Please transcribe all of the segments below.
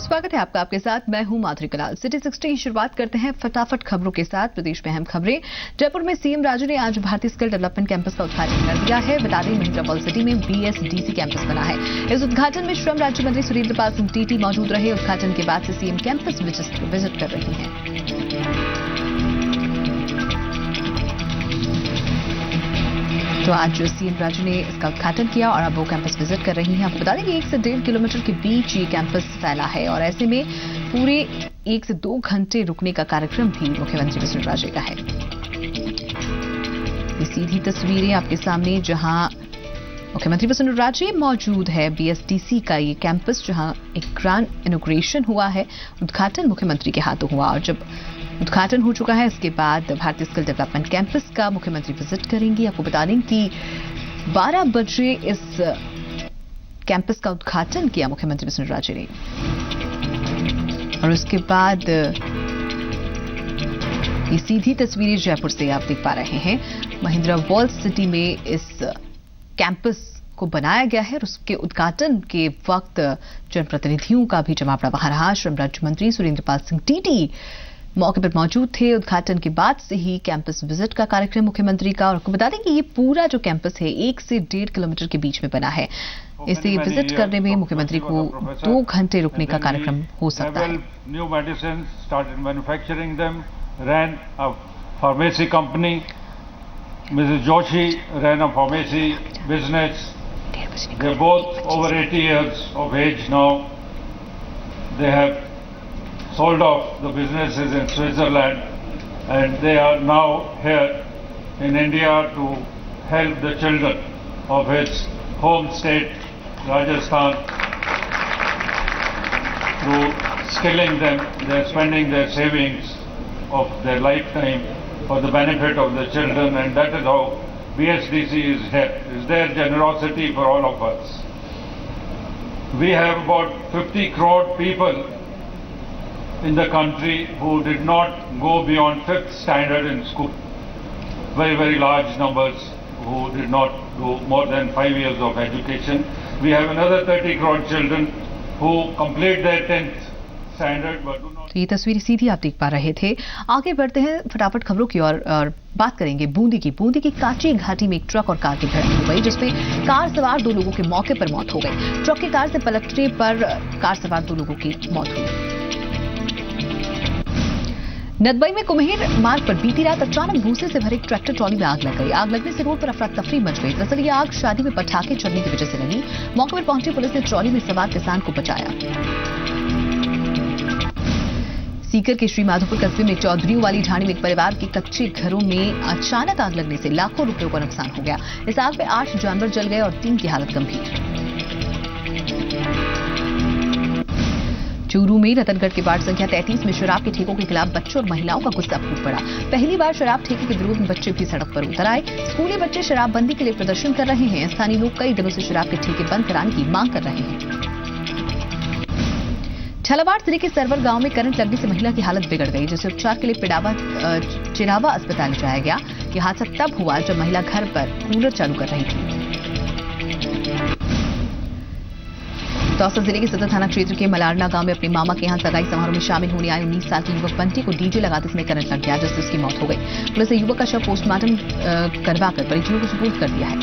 स्वागत है आपका। आपके साथ मैं हूं माधुरी कलाल। सिटी 60 की शुरुआत करते हैं फटाफट खबरों के साथ। प्रदेश में अहम खबरें। जयपुर में सीएम राजू ने आज भारतीय स्किल डेवलपमेंट कैंपस का उद्घाटन कर दिया है। बता दें, महिंद्रा वर्ल्ड सिटी में BSDC कैंपस बना है। इस उद्घाटन में श्रम राज्य मंत्री सुरेंद्र पाल सिंह टीटी मौजूद रहे। उद्घाटन के बाद से सीएम कैंपस विजिट कर रही हैं। तो आज सीएम राजू ने इसका उद्घाटन किया और अब वो कैंपस विजिट कर रही हैं। आपको बता दें कि 1 से 1.5 किलोमीटर के बीच ये कैंपस फैला है और ऐसे में पूरे 1 से 2 घंटे रुकने का कार्यक्रम भी मुख्यमंत्री वसुंधरा राजे का है। ये सीधी तस्वीरें आपके सामने, जहां मुख्यमंत्री वसुंधरा राजे मौजूद है। BSDC का ये कैंपस, जहां एक ग्रैंड इनॉग्रेशन हुआ है, उद्घाटन मुख्यमंत्री के हाथों हुआ और जब उद्घाटन हो चुका है इसके बाद भारतीय स्किल डेवलपमेंट कैंपस का मुख्यमंत्री विजिट करेंगी। आपको बता दें कि 12 बजे इस कैंपस का उद्घाटन किया मुख्यमंत्री वसुंधरा राजे ने और उसके बाद ये सीधी तस्वीरें जयपुर से आप देख पा रहे हैं। महिंद्रा वर्ल्ड सिटी में इस कैंपस को बनाया गया है और उसके उद्घाटन के वक्त जनप्रतिनिधियों का भी जमावड़ा वहां रहा। श्रम राज्य मंत्री सुरेंद्र पाल सिंह टीटी मौके पर मौजूद थे। उद्घाटन के बाद से ही कैंपस विजिट का कार्यक्रम मुख्यमंत्री का। और आपको बता दें कि ये पूरा जो कैंपस है 1 से 1.5 किलोमीटर के बीच में बना है। इसे विजिट करने में मुख्यमंत्री को 2 घंटे रुकने का कार्यक्रम हो सकता है। New medicine started manufacturing them, ran a pharmacy company, Mrs Joshi ran a pharmacy business. They are both over 80 years of age now. They have sold off the businesses in Switzerland and they are now here in India to help the children of its home state, Rajasthan, through skilling them. They are spending their savings of their lifetime for the benefit of the children, and that is how BSDC is here. Is their generosity for all of us. We have about 50 crore people in the country who did not go beyond 5th standard in school. Very, very large numbers who did not do more than 5 years of education. We have another 30 crore children who complete their 10th standard but do not. तो ये तस्वीर सीधी आप देख पा रहे थे। आगे बढ़ते हैं फटाफट खबरों की और बात करेंगे बूंदी की काची घाटी में एक ट्रक और कार की भिड़ंत हो गई, जिसमें कार सवार 2 लोगों की मौके पर मौत हो गई। ट्रक की कार से पलटने पर कार सवार 2 लोगों की मौत हुई। नदबई में कुम्हेर मार्ग पर बीती रात अचानक भूसे से भरे एक ट्रैक्टर ट्रॉली में आग लग गई। आग लगने से रोड पर अफरा तफरी मच गई। दरअसल ये आग शादी में पटाखे चलने की वजह से लगी। मौके पर पहुंची पुलिस ने ट्रॉली में सवार किसान को बचाया। सीकर के श्री माधोपुर कस्बे में चौधरियों वाली ढाणी में एक परिवार के कच्चे घरों में अचानक आग लगने से लाखों रुपयों का नुकसान हो गया। इस आग में 8 जानवर जल गए और 3 की हालत गंभीर। चूरू में रतनगढ़ के वार्ड संख्या 33 में शराब के ठेकों के खिलाफ बच्चों और महिलाओं का गुस्सा फूट पड़ा। पहली बार शराब ठेके के विरोध में बच्चे भी सड़क पर उतर आए। स्कूली बच्चे शराबबंदी के लिए प्रदर्शन कर रहे हैं। स्थानीय लोग कई दिनों से शराब के ठेके बंद कराने की मांग कर रहे हैं। झालावाड़ जिले के सरवर गांव में करंट लगने से महिला की हालत बिगड़ गई, जिसे उपचार के लिए चिरावा अस्पताल ले जाया गया। यह हादसा तब हुआ जब महिला घर पर कूलर चालू कर रही थी। दौसा जिले के सदर थाना क्षेत्र के मलारना गांव में अपने मामा के यहां सगाई समारोह में शामिल होने आए 19 साल के युवक बंटी को डीजे लगाते समय करंट लग गया, जिससे उसकी मौत हो गई। पुलिस ने युवक का शव पोस्टमार्टम करवाकर परिजनों को सुपुर्द कर दिया है।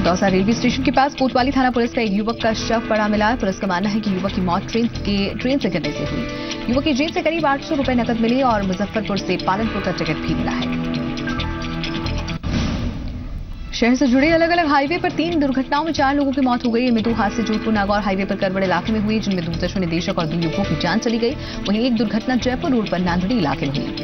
दौसा रेलवे स्टेशन के पास कोतवाली थाना पुलिस का एक युवक का शव पड़ा मिला है। पुलिस का मानना है कि युवक की मौत ट्रेन से गिरने से हुई। युवक की जेब से करीब 800 रुपए नकद मिले और मुजफ्फरपुर से पालनपुर का टिकट भी मिला है। शहर से जुड़े अलग अलग हाईवे पर 3 दुर्घटनाओं में 4 लोगों की मौत हो गई। इनमें 2 हादसे जोधपुर नागौर हाईवे पर करवड़ इलाके में हुए, जिनमें दूरदर्शन निदेशक और 2 युवकों की जान चली गई। वहीं एक दुर्घटना जयपुर रोड पर नांदड़ी इलाके में हुई।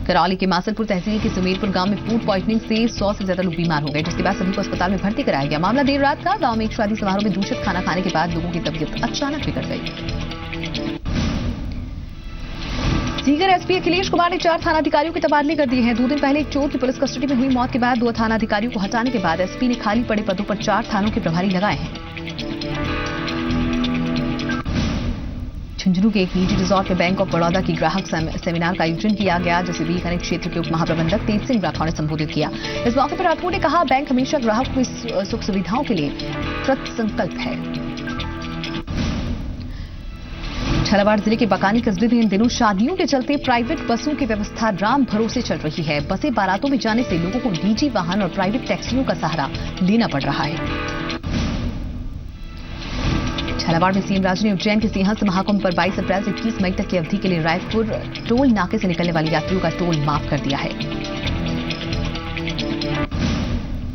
करौली के मासलपुर तहसील के सुमेरपुर गांव में फूड पॉइजनिंग से 100 से ज्यादा लोग बीमार हो गए, जिसके बाद सभी को अस्पताल में भर्ती कराया गया। मामला देर रात का। गांव में एक शादी समारोह में दूषित खाना खाने के बाद लोगों की तबीयत अचानक बिगड़ गई। सीकर एसपी अखिलेश कुमार ने 4 थानाधिकारियों के तबादले कर दिए हैं। 2 दिन पहले एक चोर की पुलिस कस्टडी में हुई मौत के बाद 2 थानाधिकारियों को हटाने के बाद एसपी ने खाली पड़े पदों पर 4 थानों के प्रभारी लगाए हैं। झुंझुनू के एक निजी रिजॉर्ट में बैंक ऑफ बड़ौदा की ग्राहक सेमिनार का आयोजन किया गया, जिसे बीकानेर क्षेत्र के उप महाप्रबंधक तेज सिंह राठौड़ ने संबोधित किया। इस मौके पर राठौड़ ने कहा, बैंक हमेशा ग्राहकों की सुख सुविधाओं के लिए कृतसंकल्प है। झालावाड़ जिले के बकानी कस्बे में इन दिनों शादियों के चलते प्राइवेट बसों की व्यवस्था राम भरोसे चल रही है। बसें बारातों में जाने से लोगों को निजी वाहन और प्राइवेट टैक्सियों का सहारा लेना पड़ रहा है। झालावाड़ में सीएम राजू ने उज्जैन के सिंहस्थ महाकुंभ पर 22 अप्रैल से 21 मई तक की अवधि के लिए रायपुर टोल नाके से निकलने वाले यात्रियों का टोल माफ कर दिया है।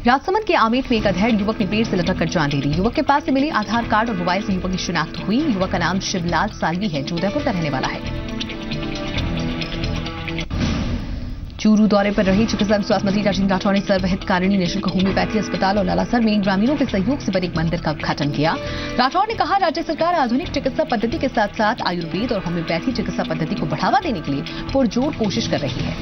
राजसमंद के आमेट में एक अधेड़ युवक ने पेड़ से लटक कर जान दे दी। युवक के पास से मिले आधार कार्ड और मोबाइल से युवक की शिनाख्त हुई। युवक का नाम शिवलाल सालवी है, जो उदयपुर का रहने वाला है। चूरू दौरे पर रही चिकित्सा एवं स्वास्थ्य मंत्री राजेंद्र राठौड़ ने सर्वहितकारिणी निःशुल्क होम्योपैथी अस्पताल और नालासर में ग्रामीणों के सहयोग से बने एक मंदिर का उद्घाटन किया। राठौड़ ने कहा, राज्य सरकार आधुनिक चिकित्सा पद्धति के साथ साथ आयुर्वेद और होम्योपैथी चिकित्सा पद्धति को बढ़ावा देने के लिए पुरजोर कोशिश कर रही है।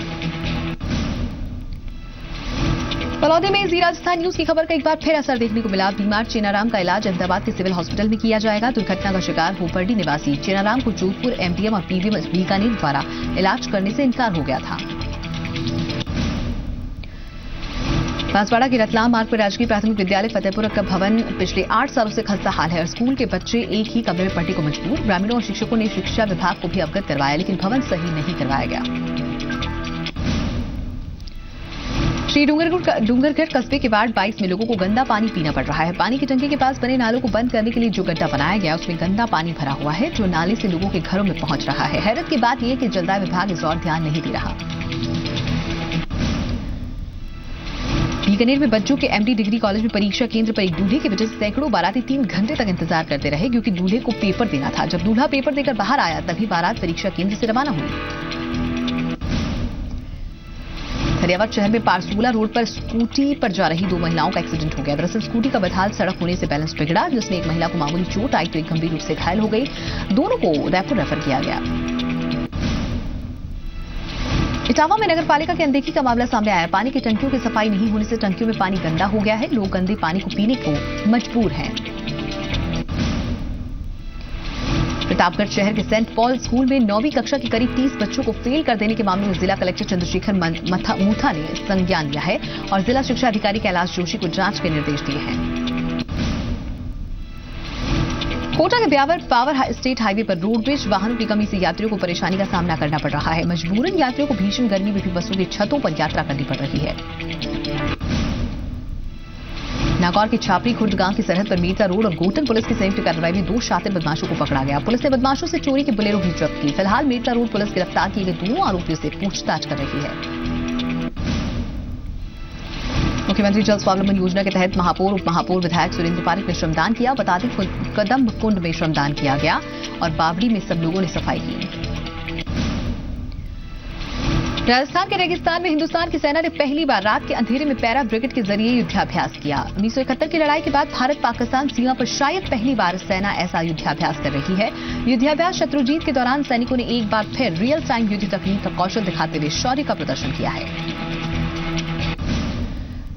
बलौदी में जी राजस्थान न्यूज की खबर का एक बार फिर असर देखने को मिला। बीमार चेनाराम का इलाज अहमदाबाद के सिविल हॉस्पिटल में किया जाएगा। दुर्घटना का शिकार होपरडी निवासी चेनाराम को जोधपुर एमडीएम और पीबीएम बीकानेर द्वारा इलाज करने से इनकार हो गया था। बांसवाड़ा के रतलाम मार्ग पर राजकीय प्राथमिक विद्यालय फतेहपुर का भवन पिछले 8 सालों से खस्ता हाल है और स्कूल के बच्चे एक ही कमरे में पढ़ने को मजबूर। ग्रामीणों और शिक्षकों ने शिक्षा विभाग को भी अवगत करवाया, लेकिन भवन सही नहीं करवाया गया। श्री डूंगरगढ़ कस्बे के वार्ड 22 में लोगों को गंदा पानी पीना पड़ रहा है। पानी की टंकी के पास बने नालों को बंद करने के लिए जो गड्ढा बनाया गया, उसमें गंदा पानी भरा हुआ है, जो नाले से लोगों के घरों में पहुंच रहा है। हैरत की बात यह कि जलदाय विभाग इस ओर ध्यान नहीं दे रहा। बीकानेर में बच्चों के एमडी डिग्री कॉलेज में परीक्षा केंद्र पर एक दूल्हे की वजह से सैकड़ों बाराती 3 घंटे तक इंतजार करते रहे, क्योंकि दूल्हे को पेपर देना था। जब दूल्हा पेपर देकर बाहर आया, तभी बारात परीक्षा केंद्र से रवाना हुई। हरियाणा शहर में पारसूला रोड पर स्कूटी पर जा रही 2 महिलाओं का एक्सीडेंट हो गया। दरअसल स्कूटी का बदहाल सड़क होने से बैलेंस बिगड़ा, जिसमें एक महिला को मामूली चोट आई तो एक गंभीर रूप से घायल हो गई। दोनों को उदयपुर रेफर किया गया। इटावा में नगरपालिका की अनदेखी का मामला सामने आया। पानी की टंकियों की सफाई नहीं होने से टंकियों में पानी गंदा हो गया है। लोग गंदे पानी को पीने को मजबूर हैं। प्रतापगढ़ शहर के सेंट पॉल स्कूल में 9वीं कक्षा के करीब 30 बच्चों को फेल कर देने के मामले में जिला कलेक्टर चंद्रशेखर मूथा ने संज्ञान लिया है और जिला शिक्षा अधिकारी कैलाश जोशी को जांच के निर्देश दिए हैं। कोटा के ब्यावर पावर स्टेट हाईवे पर रोडवेज वाहनों की कमी से यात्रियों को परेशानी का सामना करना पड़ रहा है। मजबूरन यात्रियों को भीषण गर्मी में भी बसों की छतों पर यात्रा करनी पड़ रही है। नागौर के छापरी खुर्द गांव की सरहद पर मीरता रोड और गोटन पुलिस की संयुक्त कार्रवाई में 2 शातिर बदमाशों को पकड़ा गया। पुलिस ने बदमाशों से चोरी की बोलेरो भी जब्त की। फिलहाल मीरता रोड पुलिस गिरफ्तार किए गए दोनों आरोपियों से पूछताछ कर रही है। मुख्यमंत्री जल स्वावलंबन योजना के तहत महापौर उप महापौर विधायक सुरेंद्र पारिक ने श्रमदान किया। बता दें, कदम कुंड में श्रमदान किया गया और बावड़ी में सब लोगों ने सफाई की। राजस्थान के रेगिस्तान में हिंदुस्तान की सेना ने पहली बार रात के अंधेरे में पैरा ब्रिगेड के जरिए युद्धाभ्यास किया। 1971 की लड़ाई के बाद भारत पाकिस्तान सीमा पर शायद पहली बार सेना ऐसा युद्धाभ्यास कर रही है। युद्धाभ्यास शत्रुजीत के दौरान सैनिकों ने एक बार फिर रियल टाइम युद्ध तकनीक का कौशल दिखाते हुए शौर्य का प्रदर्शन किया है।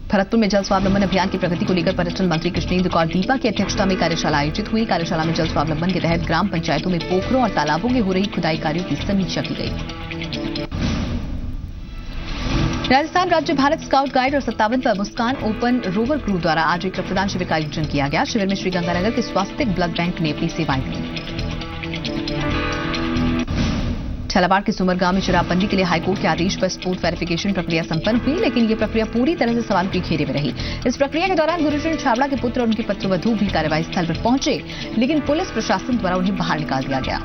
भरतपुर में जल स्वावलंबन अभियान की प्रगति को लेकर पर्यटन मंत्री कृष्णेंद्र कौर दीपा की अध्यक्षता में कार्यशाला आयोजित हुई। कार्यशाला में जल स्वावलंबन के तहत ग्राम पंचायतों में पोखरों और तालाबों में हो रही खुदाई कार्यों की समीक्षा की गई। राजस्थान राज्य भारत स्काउट गाइड और 57वां मुस्कान ओपन रोवर क्रू द्वारा आज एक रक्तदान शिविर का आयोजन किया गया। शिविर में श्रीगंगानगर के स्वास्तिक ब्लड बैंक ने अपनी सेवाएं दी। झालावाड़ के सुमरगांव में शराबबंदी के लिए हाईकोर्ट के आदेश पर स्पोर्ट वेरिफिकेशन प्रक्रिया संपन्न हुई, लेकिन यह प्रक्रिया पूरी तरह से सवाल के घेरे में रही। इस प्रक्रिया के दौरान गुरुजन छाबड़ा के पुत्र और उनके पुत्रवधू भी कार्रवाई स्थल पर पहुंचे, लेकिन पुलिस प्रशासन द्वारा उन्हें बाहर निकाल दिया गया।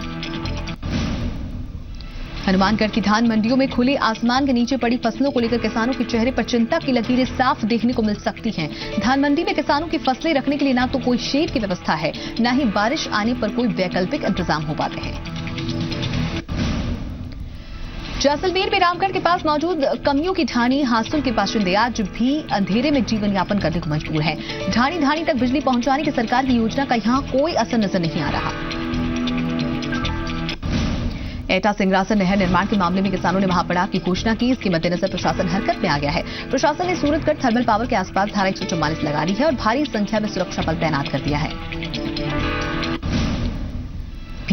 हनुमानगढ़ की धान मंडियों में खुले आसमान के नीचे पड़ी फसलों को लेकर किसानों के चेहरे पर चिंता की लकीरें साफ देखने को मिल सकती हैं। धान मंडी में किसानों की फसलें रखने के लिए ना तो कोई शेड की व्यवस्था है, न ही बारिश आने पर कोई वैकल्पिक इंतजाम हो पाते हैं। जैसलमेर में रामगढ़ के पास मौजूद कमियों की ढाणी हासुल के बाशिंदे आज भी अंधेरे में जीवन यापन करने को मजबूर हैं। ढाणी ढाणी तक बिजली पहुंचाने की सरकार की योजना का यहां कोई असर नजर नहीं आ रहा। एटा सिंगरासन नहर निर्माण के मामले में किसानों ने महापड़ाव की घोषणा की। इसके मद्देनजर प्रशासन हरकत में आ गया है। प्रशासन ने सूरतगढ़ थर्मल पावर के आसपास धारा 144 लगा दी है और भारी संख्या में सुरक्षा बल तैनात कर दिया है।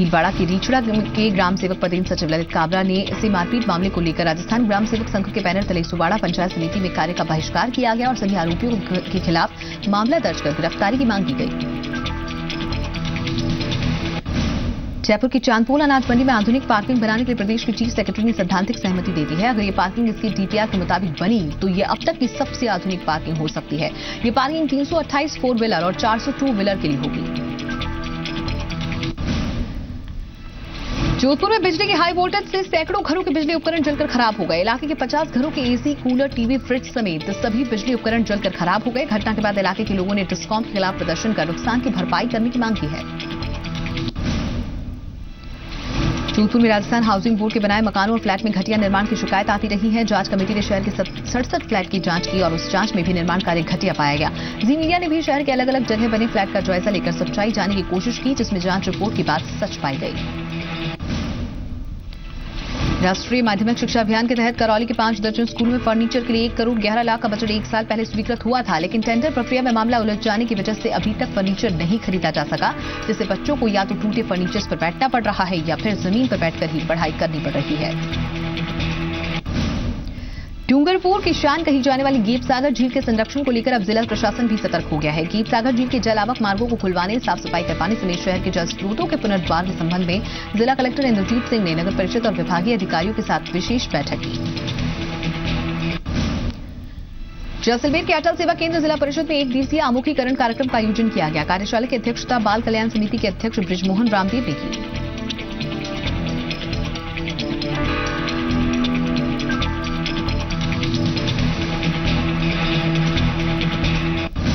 भीलवाड़ा के रीछड़ा के ग्राम सेवक पदेन सचिव ललित काबरा ने इसी मारपीट मामले को लेकर राजस्थान ग्राम सेवक संघ के बैनर तले सुबाड़ा पंचायत समिति में कार्य का बहिष्कार किया गया और सभी आरोपियों के खिलाफ मामला दर्ज कर गिरफ्तारी की मांग की गई। जयपुर की चांदपोल अनाज मंडी में आधुनिक पार्किंग बनाने के लिए प्रदेश की चीफ सेक्रेटरी ने सैद्धांतिक सहमति दे दी है। अगर ये पार्किंग इसकी डीपीआर के मुताबिक बनी तो ये अब तक की सबसे आधुनिक पार्किंग हो सकती है। ये पार्किंग 328 फोर व्हीलर और 400 टू व्हीलर के लिए होगी। जोधपुर में बिजली की हाई वोल्टेज से सैकड़ों घरों के बिजली उपकरण जलकर खराब हो गए। इलाके के 50 घरों के एसी, कूलर, टीवी, फ्रिज समेत सभी बिजली उपकरण जलकर खराब हो गए। घटना के बाद इलाके के लोगों ने डिस्कॉम के खिलाफ प्रदर्शन कर नुकसान की भरपाई करने की मांग की है। जोधपुर में राजस्थान हाउसिंग बोर्ड के बनाए मकानों और फ्लैट में घटिया निर्माण की शिकायत आती रही है। जांच कमेटी ने शहर के 67 फ्लैट की जांच की और उस जांच में भी निर्माण कार्य घटिया पाया गया। जी मीडिया ने भी शहर के अलग अलग जगह बने फ्लैट का जायजा लेकर सच्चाई जानने की कोशिश की, जिसमें जांच रिपोर्ट की बात सच पाई गई। राष्ट्रीय माध्यमिक शिक्षा अभियान के तहत करौली के 5 दर्जन स्कूलों में फर्नीचर के लिए 1 करोड़ 11 लाख का बजट 1 साल पहले स्वीकृत हुआ था, लेकिन टेंडर प्रक्रिया में मामला उलझ जाने की वजह से अभी तक फर्नीचर नहीं खरीदा जा सका, जिससे बच्चों को या तो टूटे फर्नीचर्स पर बैठना पड़ रहा है या फिर जमीन पर बैठकर ही पढ़ाई करनी पड़ रही है। डूंगरपुर की शान कही जाने वाली गीत सागर झील के संरक्षण को लेकर अब जिला प्रशासन भी सतर्क हो गया है। गीत सागर झील के जल आवक मार्गों को खुलवाने, साफ सफाई करवाने समेत शहर के जल स्रोतों के पुनर्द्वार के संबंध में जिला कलेक्टर इंद्रजीत सिंह ने नगर परिषद और विभागीय अधिकारियों के साथ विशेष बैठक की। जैसलमेर के अटल सेवा केंद्र जिला परिषद में 1 दिवसीय आमुखीकरण कार्यक्रम का आयोजन किया गया। कार्यशाला की अध्यक्षता बाल कल्याण समिति के अध्यक्ष ब्रिजमोहन रामदेव ने की।